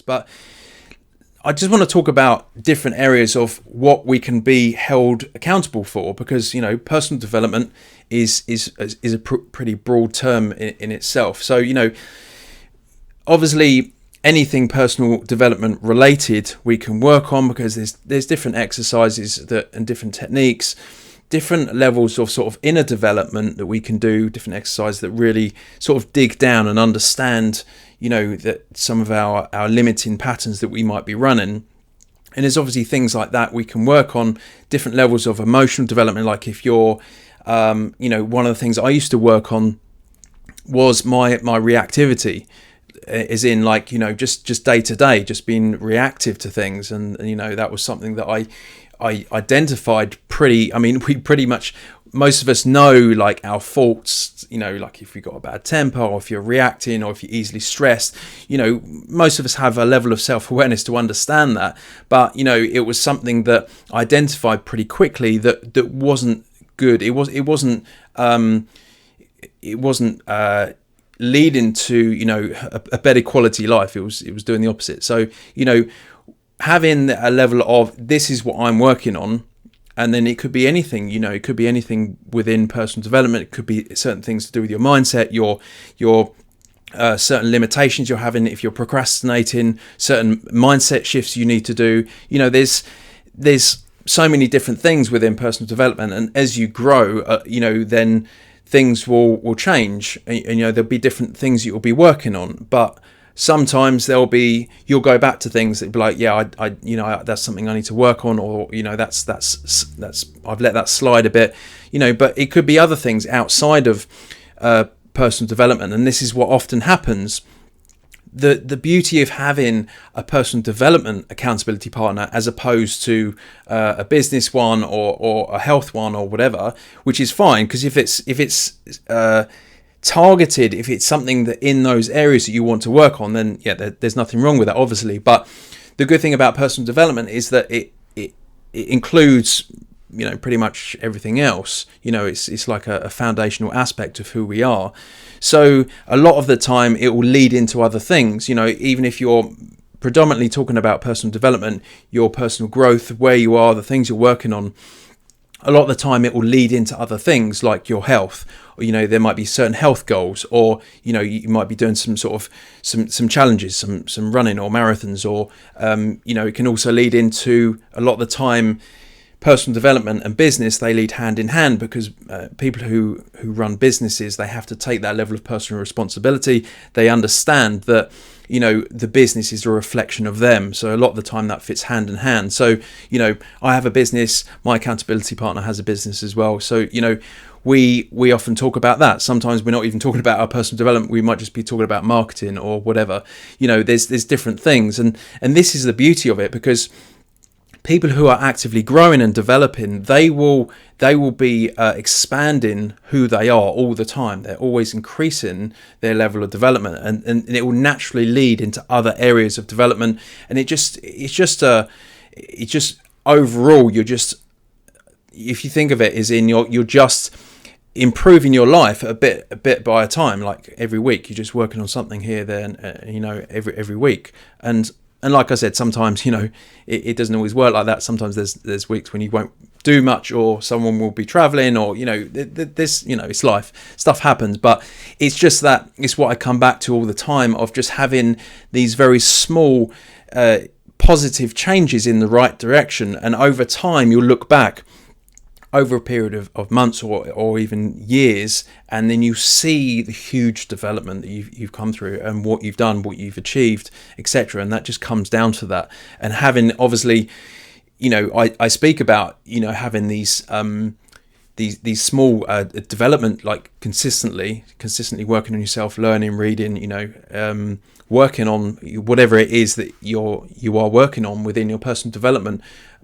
But I just want to talk about different areas of what we can be held accountable for, because personal development is a pretty broad term in itself. So obviously anything personal development related we can work on, because there's different exercises and different techniques, different levels of sort of inner development that we can do, different exercises that really sort of dig down and understand that some of our limiting patterns that we might be running. And there's obviously things like that we can work on, different levels of emotional development. Like if you're one of the things I used to work on was my reactivity, as in just day to day, just being reactive to things. And that was something that I identified we pretty much, most of us know like our faults, like if you've got a bad temper, or if you're reacting, or if you're easily stressed, most of us have a level of self-awareness to understand that. But it was something that I identified pretty quickly that wasn't good. It wasn't leading to a better quality life. It was doing the opposite. So having a level of, this is what I'm working on. And then it could be anything, it could be anything within personal development. It could be certain things to do with your mindset, your certain limitations you're having. If you're procrastinating, certain mindset shifts you need to do. There's so many different things within personal development. And as you grow, then things will change. And there'll be different things you'll be working on. But sometimes you'll go back to things that be like, that's something I need to work on, or that's I've let that slide a bit, but it could be other things outside of personal development. And this is what often happens. The beauty of having a personal development accountability partner, as opposed to a business one or a health one or whatever, which is fine, because if it's targeted, if it's something that in those areas that you want to work on, then there's nothing wrong with that, obviously. But the good thing about personal development is that it includes pretty much everything else. It's like a foundational aspect of who we are. So a lot of the time it will lead into other things. Even if you're predominantly talking about personal development, your personal growth, where you are, the things you're working on, a lot of the time it will lead into other things like your health, or there might be certain health goals, or you might be doing some sort of some challenges, some running or marathons, or it can also lead into, a lot of the time, personal development and business, they lead hand in hand, because people who run businesses, they have to take that level of personal responsibility. They understand that the business is a reflection of them. So a lot of the time that fits hand in hand. So, I have a business, my accountability partner has a business as well. So, we often talk about that. Sometimes we're not even talking about our personal development. We might just be talking about marketing or whatever. There's different things. And this is the beauty of it, because people who are actively growing and developing, they will be expanding who they are all the time. They're always increasing their level of development, and it will naturally lead into other areas of development. And it's just overall, if you think of it as in you're just improving your life a bit by a time. Like every week you're just working on something here, there, and every week. And like I said, sometimes it doesn't always work like that. Sometimes there's weeks when you won't do much, or someone will be traveling, or it's life, stuff happens. But it's just that, it's what I come back to all the time, of just having these very small positive changes in the right direction. And over time you'll look back over a period of months or even years, and then you see the huge development that you've come through, and what you've done, what you've achieved, etc. And that just comes down to that. And having, obviously, I speak about having these small development, like consistently working on yourself, learning, reading, working on whatever it is that you are working on within your personal development.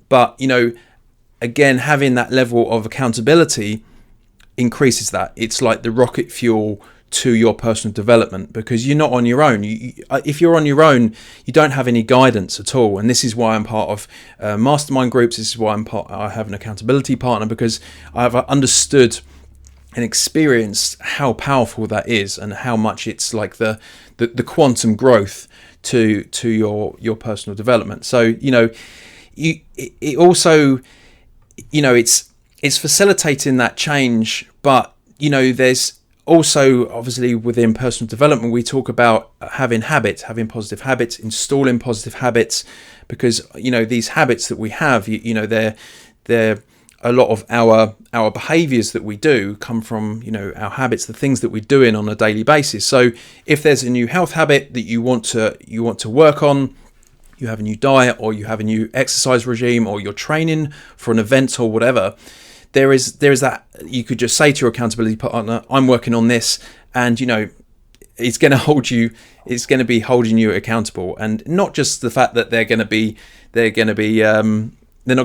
But again, having that level of accountability increases that. It's like the rocket fuel to your personal development, because you're not on your own. If you're on your own, you don't have any guidance at all. And this is why I'm part of mastermind groups. This is why I have an accountability partner, because I've understood and experienced how powerful that is, and how much it's like the quantum growth to your personal development. So, you know, it also, you know, it's facilitating that change. But, you know, there's also, obviously, within personal development, we talk about having positive habits, installing positive habits, because, you know, these habits that we have, you know, they're a lot of our behaviors that we do come from, you know, our habits, the things that we're doing on a daily basis. So if there's a new health habit that you want to work on, you have a new diet, or you have a new exercise regime, or you're training for an event or whatever, there is that, you could just say to your accountability partner, I'm working on this, and, you know, it's going to be holding you accountable. And not just the fact that they're not going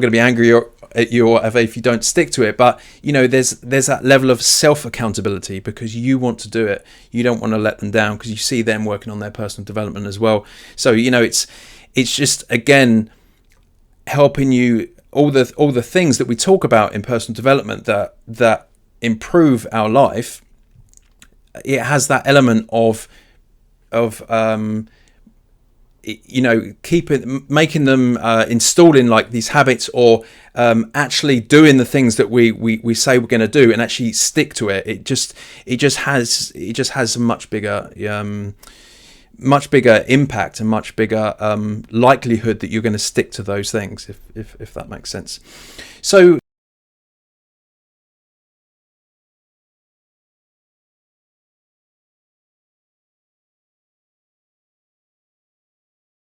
to be angry at you or whatever if you don't stick to it, but, you know, there's that level of self accountability, because you want to do it. You don't want to let them down, because you see them working on their personal development as well. So, you know, it's just, again, helping you, all the things that we talk about in personal development that improve our life. It has that element of you know, making them, installing like these habits, or actually doing the things that we say we're going to do, and actually stick to it. It just has a much bigger impact, and much bigger likelihood that you're going to stick to those things, if that makes sense. So